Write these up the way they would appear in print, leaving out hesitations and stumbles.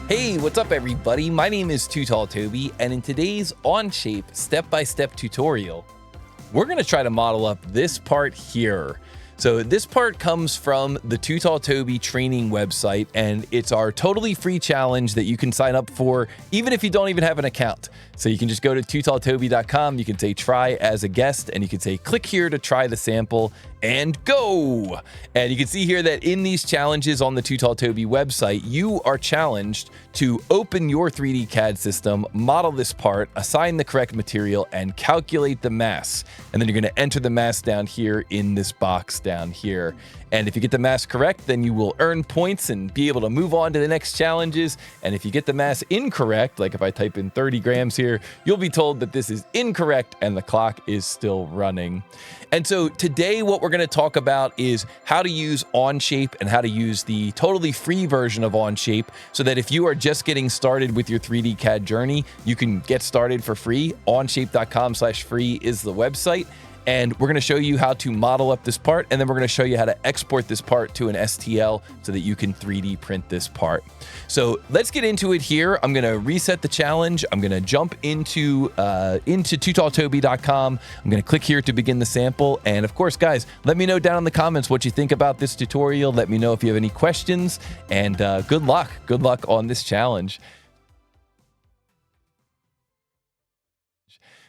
Hey, what's up everybody? My name is TooTallToby, and in today's Onshape step-by-step tutorial, we're going to try to model up this part here. So this part comes from the TooTallToby training website, and it's our totally free challenge that you can sign up for even if you don't even have an account. So you can just go to TooTallToby.com, you can say try as a guest, and you can say click here to try the sample and go. And you can see here that in these challenges on the TooTallToby website, you are challenged to open your 3D CAD system, model this part, assign the correct material, and calculate the mass. And then you're going to enter the mass down here in this box down here. And if you get the mass correct, then you will earn points and be able to move on to the next challenges. And if you get the mass incorrect, like if I type in 30 grams here, you'll be told that this is incorrect and the clock is still running. And so today what we're going to talk about is how to use Onshape and how to use the totally free version of Onshape so that if you are just getting started with your 3D CAD journey, you can get started for free. Onshape.com/free is the website. And we're going to show you how to model up this part, and then we're going to show you how to export this part to an STL so that you can 3D print this part. So let's get into it here. I'm going to reset the challenge. I'm going to jump into TooTallToby.com. I'm going to click here to begin the sample. And of course, guys, let me know down in the comments what you think about this tutorial. Let me know if you have any questions, and good luck. Good luck on this challenge.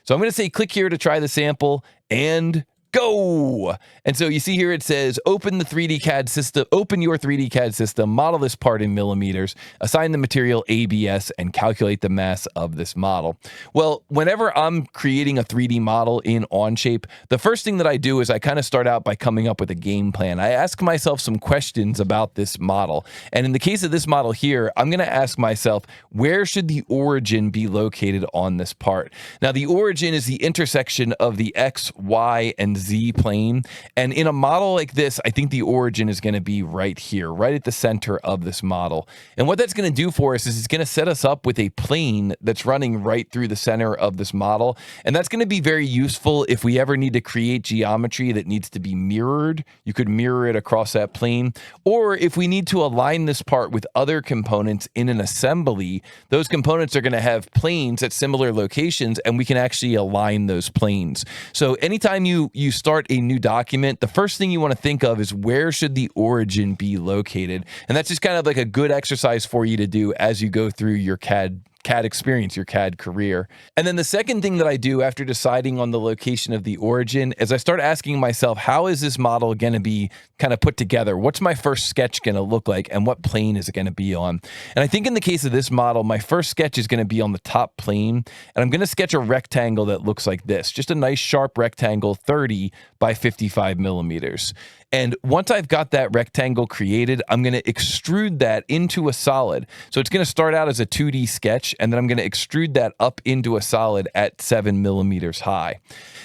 So I'm going to say click here to try the sample and go. And so you see here it says open the 3D CAD system, open your 3D CAD system, model this part in millimeters, assign the material ABS, and calculate the mass of this model. Well, whenever I'm creating a 3D model in Onshape, the first thing that I do is I kind of start out by coming up with a game plan. I ask myself some questions about this model. And in the case of this model here, I'm going to ask myself, where should the origin be located on this part? Now, the origin is the intersection of the X, Y, and Z plane. And in a model like this, I think the origin is going to be right here, right at the center of this model. And what that's going to do for us is it's going to set us up with a plane that's running right through the center of this model. And that's going to be very useful if we ever need to create geometry that needs to be mirrored. You could mirror it across that plane. Or if we need to align this part with other components in an assembly, those components are going to have planes at similar locations, and we can actually align those planes. So anytime you start a new document, the first thing you want to think of is where should the origin be located? And that's just kind of like a good exercise for you to do as you go through your CAD experience, your CAD career. And then the second thing that I do after deciding on the location of the origin is I start asking myself, how is this model going to be kind of put together? What's my first sketch going to look like, and what plane is it going to be on? And I think in the case of this model, my first sketch is going to be on the top plane, and I'm going to sketch a rectangle that looks like this, just a nice sharp rectangle, 30 by 55 millimeters. And once I've got that rectangle created, I'm going to extrude that into a solid. So it's going to start out as a 2D sketch, and then I'm going to extrude that up into a solid at 7 millimeters high.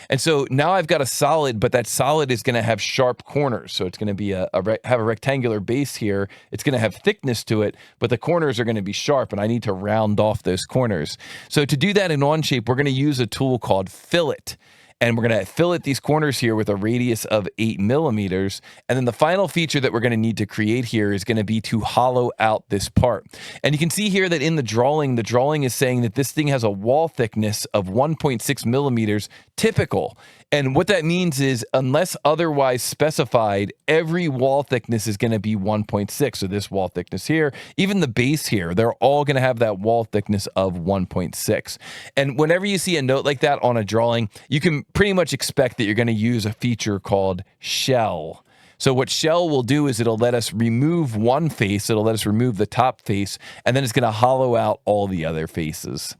And so now I've got a solid, but that solid is going to have sharp corners. So it's going to be have a rectangular base here. It's going to have thickness to it, but the corners are going to be sharp, and I need to round off those corners. So to do that in Onshape, we're going to use a tool called Fillet. And we're going to fillet these corners here with a radius of 8 millimeters. And then the final feature that we're going to need to create here is going to be to hollow out this part. And you can see here that in the drawing is saying that this thing has a wall thickness of 1.6 millimeters typical. And what that means is, unless otherwise specified, every wall thickness is going to be 1.6. So this wall thickness here, even the base here, they're all going to have that wall thickness of 1.6. And whenever you see a note like that on a drawing, you can pretty much expect that you're going to use a feature called shell. So what shell will do is it'll let us remove one face, it'll let us remove the top face, and then it's going to hollow out all the other faces.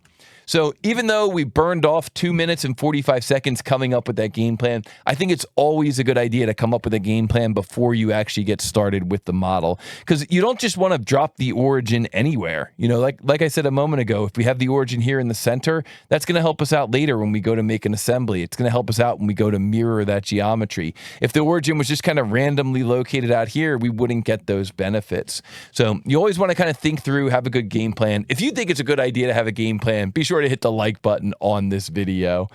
So even though we burned off 2 minutes and 45 seconds coming up with that game plan, I think it's always a good idea to come up with a game plan before you actually get started with the model. Because you don't just want to drop the origin anywhere. You know, like I said a moment ago, if we have the origin here in the center, that's going to help us out later when we go to make an assembly. It's going to help us out when we go to mirror that geometry. If the origin was just kind of randomly located out here, we wouldn't get those benefits. So you always want to kind of think through, have a good game plan. If you think it's a good idea to have a game plan, be sure sure to hit the like button on this video.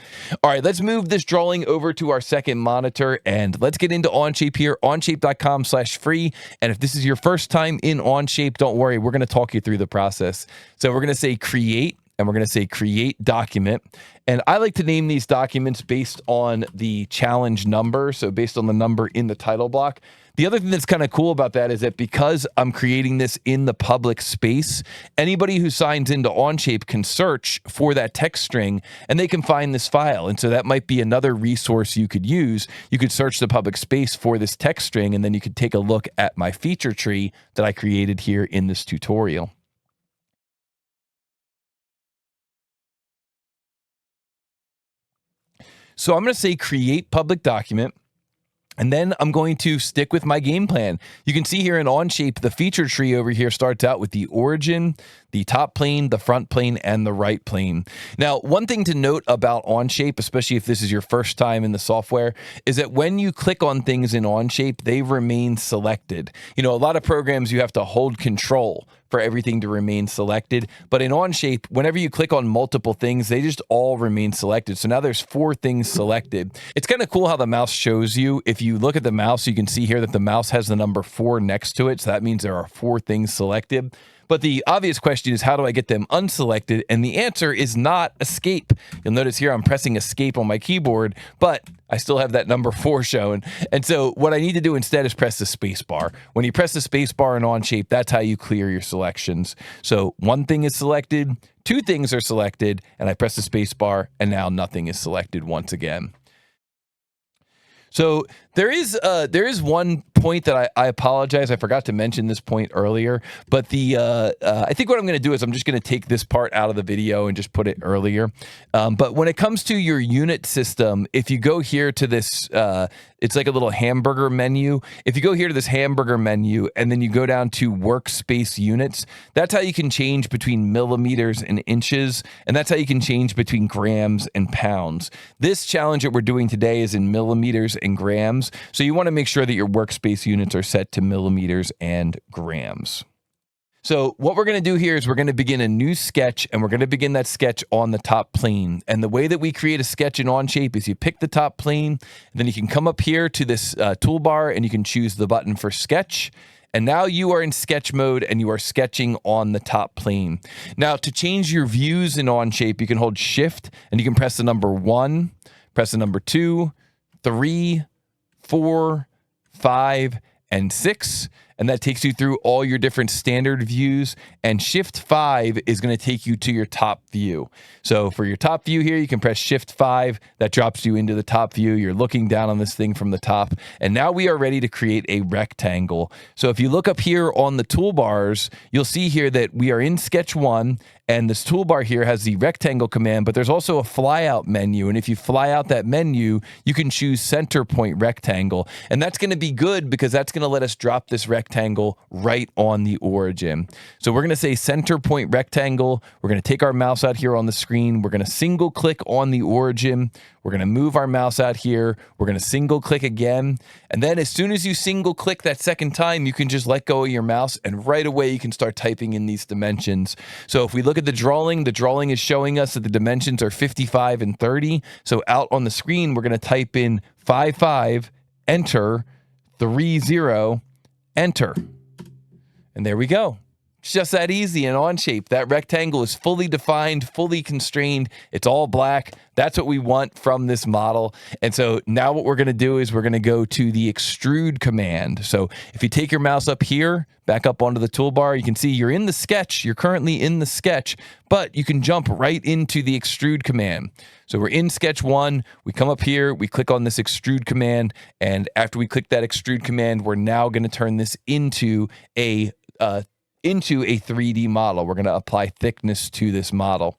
All right, let's move this drawing over to our second monitor and let's get into Onshape here, onshape.com/free. And if this is your first time in Onshape, don't worry, we're going to talk you through the process. So we're going to say create, and we're going to say create document. And I like to name these documents based on the challenge number, so based on the number in the title block. The other thing that's kind of cool about that is that because I'm creating this in the public space, anybody who signs into Onshape can search for that text string and they can find this file. And so that might be another resource you could use. You could search the public space for this text string, and then you could take a look at my feature tree that I created here in this tutorial. So I'm going to say create public document. And then I'm going to stick with my game plan. You can see here in Onshape, the feature tree over here starts out with the origin, the top plane, the front plane, and the right plane. Now, one thing to note about Onshape, especially if this is your first time in the software, is that when you click on things in Onshape, they remain selected. You know, a lot of programs you have to hold control for everything to remain selected. But in Onshape, whenever you click on multiple things, they just all remain selected. So now there's 4 things selected. It's kind of cool how the mouse shows you. If you look at the mouse, you can see here that the mouse has the number 4 next to it. So that means there are 4 things selected. But the obvious question is, how do I get them unselected? And the answer is not escape. You'll notice here I'm pressing escape on my keyboard, but I still have that number 4 shown. And so what I need to do instead is press the space bar. When you press the space bar in Onshape, that's how you clear your selections. So 1 thing is selected, 2 things are selected, and I press the space bar, and now nothing is selected once again. So there is one point that I apologize. I forgot to mention this point earlier, but I think what I'm going to do is I'm just going to take this part out of the video and just put it earlier. But when it comes to your unit system, if you go here to this, it's like a little hamburger menu. If you go here to this hamburger menu and then you go down to workspace units, that's how you can change between millimeters and inches, and that's how you can change between grams and pounds. This challenge that we're doing today is in millimeters and grams, so you want to make sure that your workspace units are set to millimeters and grams. So what we're going to do here is we're going to begin a new sketch, and we're going to begin that sketch on the top plane. And the way that we create a sketch in Onshape is you pick the top plane, and then you can come up here to this toolbar, and you can choose the button for sketch. And now you are in sketch mode and you are sketching on the top plane. Now, to change your views in Onshape, you can hold Shift and you can press the number 1, press the number 2, 3, 4, 5, and 6. And that takes you through all your different standard views. And Shift 5 is going to take you to your top view. So for your top view here, you can press Shift 5. That drops you into the top view. You're looking down on this thing from the top. And now we are ready to create a rectangle. So if you look up here on the toolbars, you'll see here that we are in Sketch 1. And this toolbar here has the rectangle command, but there's also a flyout menu. And if you fly out that menu, you can choose center point rectangle. And that's going to be good because that's going to let us drop this rectangle right on the origin. So we're going to say center point rectangle. We're going to take our mouse out here on the screen. We're going to single click on the origin. We're going to move our mouse out here. We're going to single click again. And then as soon as you single click that second time, you can just let go of your mouse and right away you can start typing in these dimensions. So if we look at the drawing is showing us that the dimensions are 55 and 30. So out on the screen, we're going to type in 55, enter, 30, enter. And there we go. It's just that easy in Onshape. That rectangle is fully defined, fully constrained. It's all black. That's what we want from this model. And so now what we're going to do is we're going to go to the extrude command. So if you take your mouse up here, back up onto the toolbar, you can see you're in the sketch. You're currently in the sketch, but you can jump right into the extrude command. So we're in Sketch 1. We come up here. We click on this extrude command. And after we click that extrude command, we're now going to turn this into a 3D model. We're going to apply thickness to this model.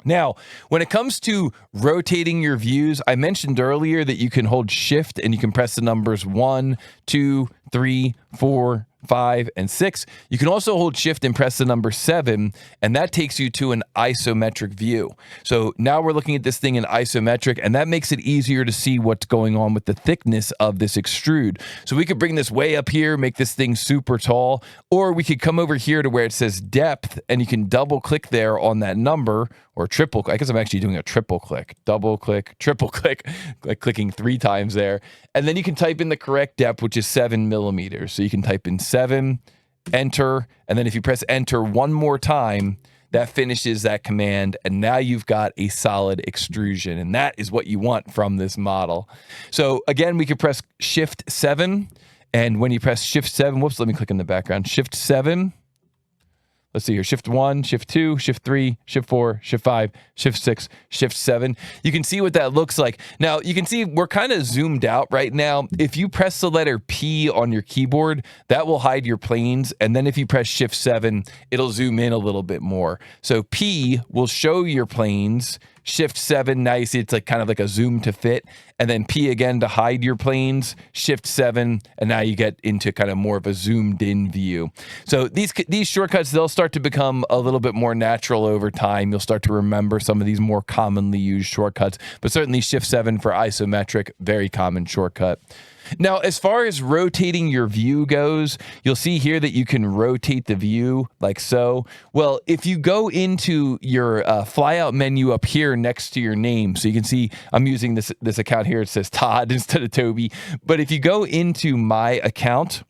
Now, when it comes to rotating your views, I mentioned earlier that you can hold Shift and you can press the numbers 1, 2, 3, 4, 5, and 6. You can also hold shift and press the number 7, and that takes you to an isometric view. So now we're looking at this thing in isometric, and that makes it easier to see what's going on with the thickness of this extrude. So we could bring this way up here, make this thing super tall, or we could come over here to where it says depth, and you can double click there on that number, or triple. I guess I'm actually doing a triple click, double click, triple click, like clicking 3 times there. And then you can type in the correct depth, which is 7 millimeters. So you can type in 7, enter, and then if you press enter one more time, that finishes that command, and now you've got a solid extrusion, and that is what you want from this model. So again, we could press shift 7, and when you press shift 7, whoops, let me click in the background, shift 7, let's see here, shift 1, shift 2, shift 3, shift 4, shift 5, shift 6, shift 7. You can see what that looks like. Now, you can see we're kind of zoomed out right now. If you press the letter P on your keyboard, that will hide your planes. And then if you press shift 7, it'll zoom in a little bit more. So P will show your planes. Shift 7, now you see it's like kind of like a zoom to fit, and then P again to hide your planes, shift 7, and now you get into kind of more of a zoomed in view. So these shortcuts, they'll start to become a little bit more natural over time. You'll start to remember some of these more commonly used shortcuts, but certainly shift 7 for isometric, very common shortcut. Now, as far as rotating your view goes, you'll see here that you can rotate the view like so. Well, if you go into your flyout menu up here next to your name, so you can see I'm using this account here, it says Todd instead of Toby. But if you go into my account,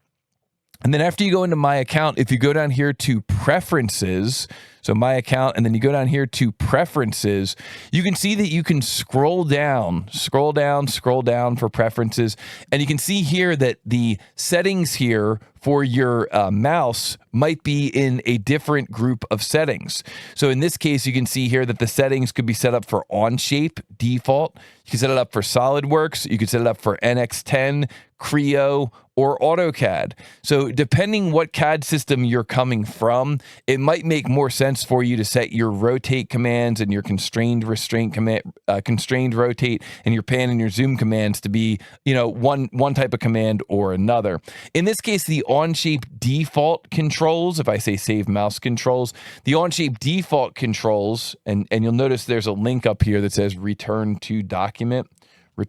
and then after you go into my account, if you go down here to preferences, so my account, and then you go down here to preferences, you can see that you can scroll down for preferences. And you can see here that the settings here for your mouse might be in a different group of settings. So in this case, you can see here that the settings could be set up for Onshape default. You can set it up for SolidWorks. You can set it up for NX10, Creo, or AutoCAD. So depending what CAD system you're coming from, it might make more sense for you to set your rotate commands and your constrained rotate and your pan and your zoom commands to be, one type of command or another. In this case, the Onshape default controls, if I say save mouse controls, the Onshape default controls, and you'll notice there's a link up here that says return to document. The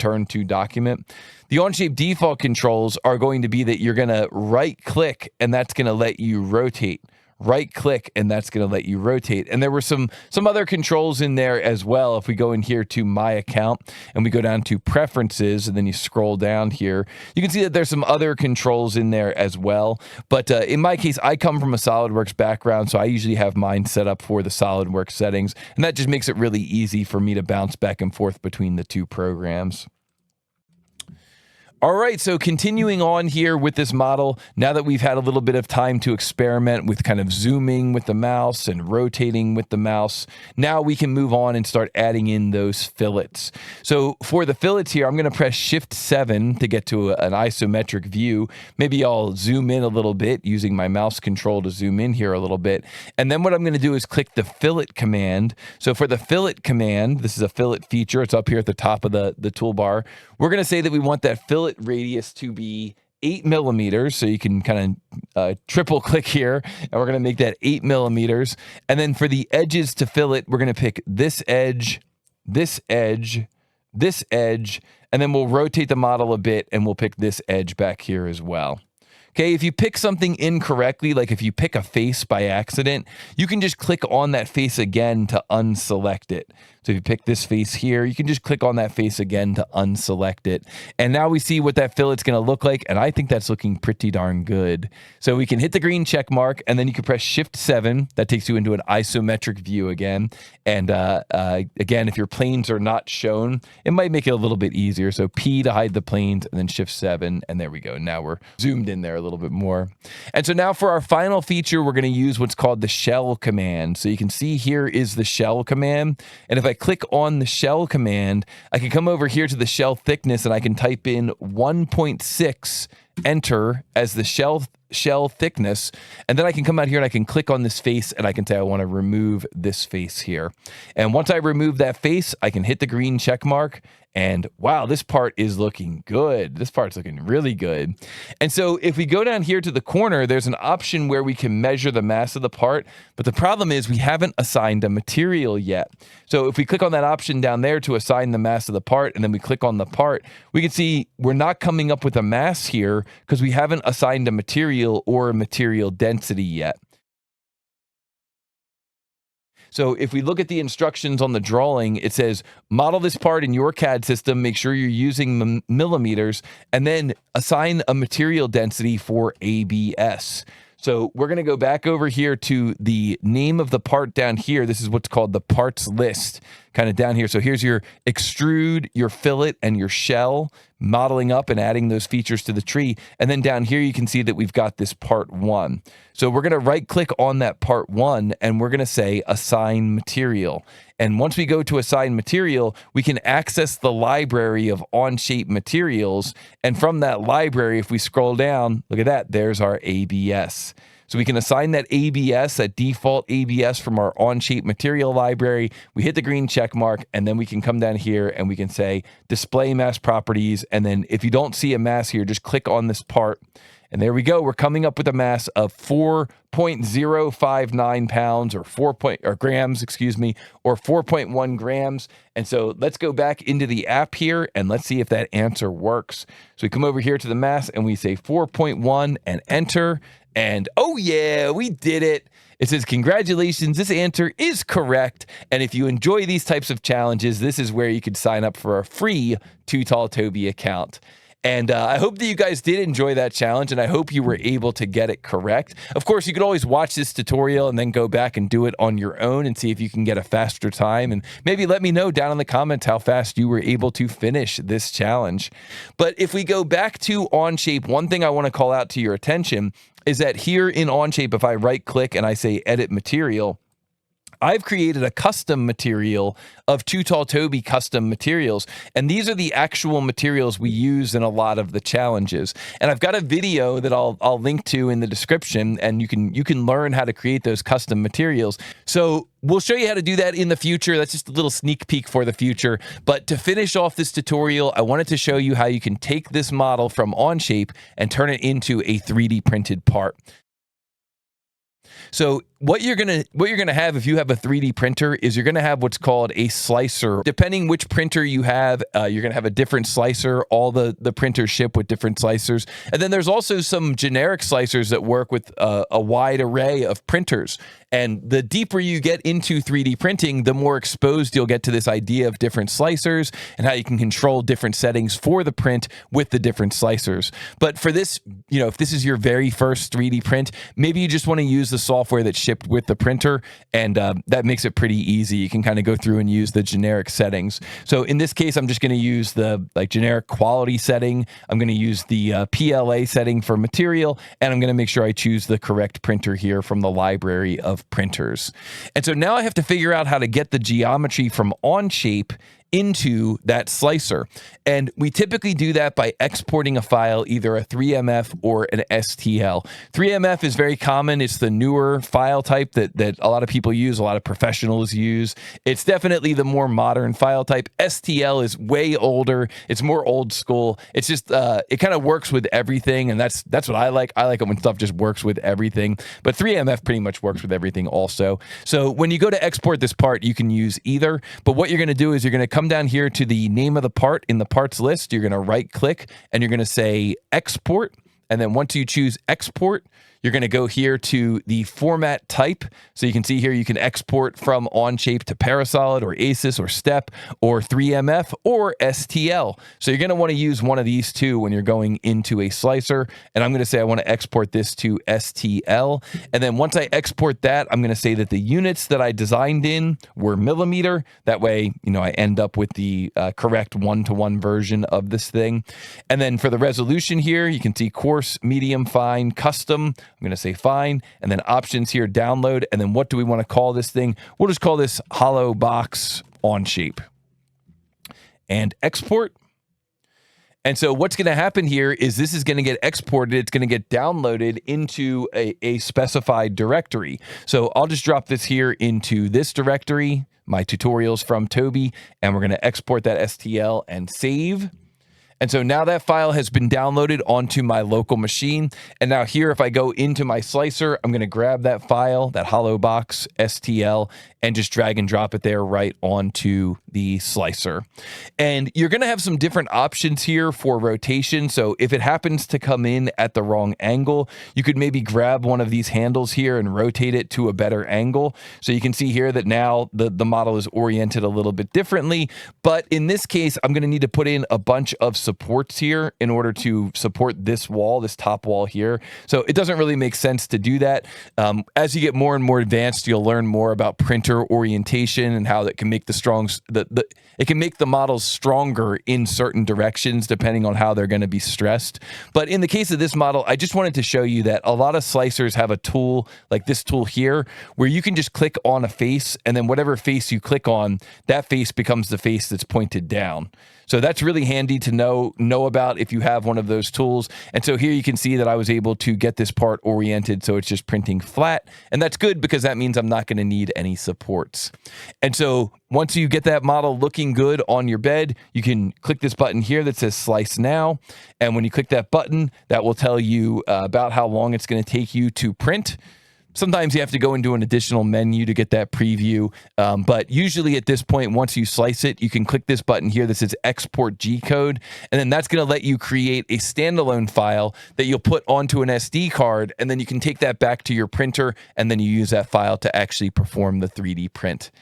Onshape default controls are going to be that you're going to right click and that's going to let you rotate. Right click and that's going to let you rotate. And there were some other controls in there as well. If we go in here to my account and we go down to preferences and then you scroll down here, you can see that there's some other controls in there as well. But in my case, I come from a SolidWorks background, so I usually have mine set up for the SolidWorks settings, and that just makes it really easy for me to bounce back and forth between the two programs. All right, so continuing on here with this model, now that we've had a little bit of time to experiment with kind of zooming with the mouse and rotating with the mouse, now we can move on and start adding in those fillets. So for the fillets here, I'm going to press Shift 7 to get to an isometric view. Maybe I'll zoom in a little bit using my mouse control to zoom in here a little bit. And then what I'm going to do is click the fillet command. So for the fillet command, this is a fillet feature. It's up here at the top of the toolbar. We're going to say that we want that fillet radius to be 8 millimeters. So you can kind of triple click here, and we're going to make that 8 millimeters. And then for the edges to fillet, we're going to pick this edge, this edge, this edge, and then we'll rotate the model a bit and we'll pick this edge back here as well. Okay, if you pick something incorrectly, like if you pick a face by accident, you can just click on that face again to unselect it. So if you pick this face here, you can just click on that face again to unselect it. And now we see what that fillet's going to look like, and I think that's looking pretty darn good. So we can hit the green check mark, and then you can press Shift 7. That takes you into an isometric view again. And again, if your planes are not shown, it might make it a little bit easier. So P to hide the planes, and then Shift 7, and there we go. Now we're zoomed in there a little bit more. And so now for our final feature, we're going to use what's called the shell command. So you can see here is the shell command. And if I click on the shell command, I can come over here to the shell thickness and I can type in 1.6, enter as the shell thickness, and then I can come out here and I can click on this face and I can say I want to remove this face here. And once I remove that face, I can hit the green check mark, And wow, this part is looking good. This part's looking really good. And so if we go down here to the corner, there's an option where we can measure the mass of the part. But the problem is we haven't assigned a material yet. So if we click on that option down there to assign the mass of the part, and then we click on the part, we can see we're not coming up with a mass here because we haven't assigned a material or a material density yet. So if we look at the instructions on the drawing, it says, model this part in your CAD system, make sure you're using millimeters, and then assign a material density for ABS. So we're going to go back over here to the name of the part down here. This is what's called the parts list, kind of down here. So here's your extrude, your fillet, and your shell, modeling up and adding those features to the tree. And then down here, you can see that we've got this part 1. So we're going to right click on that part 1, and we're going to say assign material. And once we go to assign material, we can access the library of Onshape materials. And from that library, if we scroll down, look at that, there's our ABS. So we can assign that ABS, that default ABS from our Onshape material library. We hit the green check mark, and then we can come down here and we can say display mass properties. And then if you don't see a mass here, just click on this part. And there we go. We're coming up with a mass of 4.059 pounds or grams, or 4.1 grams. And so let's go back into the app here and let's see if that answer works. So we come over here to the mass and we say 4.1 and enter. And oh yeah, we did it. It says, congratulations, this answer is correct. And if you enjoy these types of challenges, this is where you could sign up for a free TooTallToby account. And I hope that you guys did enjoy that challenge, and I hope you were able to get it correct. Of course, you could always watch this tutorial and then go back and do it on your own and see if you can get a faster time. And maybe let me know down in the comments how fast you were able to finish this challenge. But if we go back to Onshape, one thing I want to call out to your attention is that here in Onshape, if I right-click and I say Edit Material, I've created a custom material of TooTallToby custom materials, and these are the actual materials we use in a lot of the challenges. And I've got a video that I'll link to in the description, and you can learn how to create those custom materials. So we'll show you how to do that in the future. That's just a little sneak peek for the future. But to finish off this tutorial, I wanted to show you how you can take this model from Onshape and turn it into a 3D printed part. So what you're gonna have if you have a 3D printer is you're gonna have what's called a slicer. Depending which printer you have, you're gonna have a different slicer. All the printers ship with different slicers, and then there's also some generic slicers that work with a wide array of printers. And the deeper you get into 3D printing, the more exposed you'll get to this idea of different slicers and how you can control different settings for the print with the different slicers. But for this, if this is your very first 3D print, maybe you just want to use the software that's shipped with the printer, and that makes it pretty easy. You can kind of go through and use the generic settings. So in this case, I'm just going to use the generic quality setting. I'm going to use the PLA setting for material, and I'm going to make sure I choose the correct printer here from the library of printers. And so now I have to figure out how to get the geometry from Onshape into that slicer. And we typically do that by exporting a file, either a 3MF or an STL. 3MF is very common. It's the newer file type that a lot of people use, a lot of professionals use. It's definitely the more modern file type. STL is way older. It's more old school. It's just, it kind of works with everything, and that's what I like. I like it when stuff just works with everything. But 3MF pretty much works with everything also. So when you go to export this part, you can use either. But what you're going to do is you're going to come down here to the name of the part in the parts list. You're going to right click and you're going to say export. And then once you choose export, you're going to go here to the format type. So you can see here you can export from Onshape to Parasolid or ACES or STEP or 3MF or STL. So you're going to want to use one of these two when you're going into a slicer. And I'm going to say I want to export this to STL. And then once I export that, I'm going to say that the units that I designed in were millimeter. That way, I end up with the correct one-to-one version of this thing. And then for the resolution here, you can see coarse, medium, fine, custom. I'm going to say fine, and then options here, download, and then what do we want to call this thing? We'll just call this Hollow Box Onshape. And export. And so what's going to happen here is this is going to get exported. It's going to get downloaded into a specified directory. So I'll just drop this here into this directory, my tutorials from Toby, and we're going to export that STL and save. And so now that file has been downloaded onto my local machine. And now here, if I go into my slicer, I'm going to grab that file, that hollow box STL, and just drag and drop it there right onto the slicer. And you're going to have some different options here for rotation. So if it happens to come in at the wrong angle, you could maybe grab one of these handles here and rotate it to a better angle. So you can see here that now the model is oriented a little bit differently. But in this case, I'm going to need to put in a bunch of supports here in order to support this wall, this top wall here. So it doesn't really make sense to do that. As you get more and more advanced, you'll learn more about printer orientation and how that can make it can make the models stronger in certain directions depending on how they're going to be stressed. But in the case of this model, I just wanted to show you that a lot of slicers have a tool like this tool here where you can just click on a face, and then whatever face you click on, that face becomes the face that's pointed down. So that's really handy to know about if you have one of those tools. And so here you can see that I was able to get this part oriented so it's just printing flat. And that's good because that means I'm not going to need any supports. And so once you get that model looking good on your bed, you can click this button here that says Slice Now. And when you click that button, that will tell you about how long it's going to take you to print. Sometimes you have to go into an additional menu to get that preview. But usually at this point, once you slice it, you can click this button here that says Export G-Code. And then that's going to let you create a standalone file that you'll put onto an SD card. And then you can take that back to your printer. And then you use that file to actually perform the 3D print.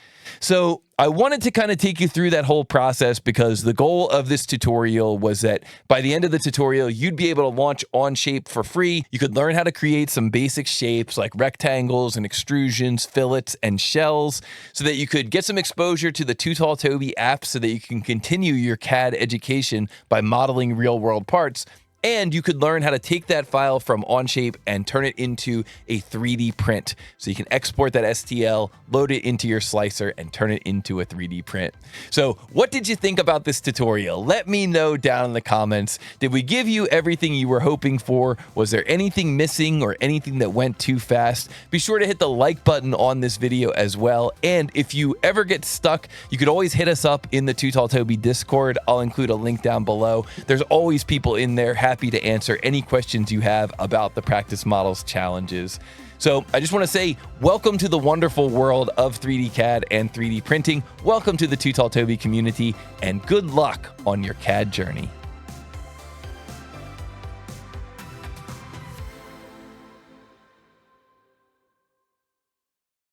So I wanted to kind of take you through that whole process because the goal of this tutorial was that by the end of the tutorial, you'd be able to launch Onshape for free. You could learn how to create some basic shapes like rectangles and extrusions, fillets, and shells so that you could get some exposure to the TooTallToby app so that you can continue your CAD education by modeling real-world parts. And you could learn how to take that file from Onshape and turn it into a 3D print. So you can export that STL, load it into your slicer, and turn it into a 3D print. So what did you think about this tutorial? Let me know down in the comments. Did we give you everything you were hoping for? Was there anything missing or anything that went too fast? Be sure to hit the like button on this video as well. And if you ever get stuck, you could always hit us up in the TooTallToby Discord. I'll include a link down below. There's always people in there happy to answer any questions you have about the practice models challenges. So I just want to say welcome to the wonderful world of 3D CAD and 3D printing. Welcome to the TooTallToby community, and good luck on your CAD journey.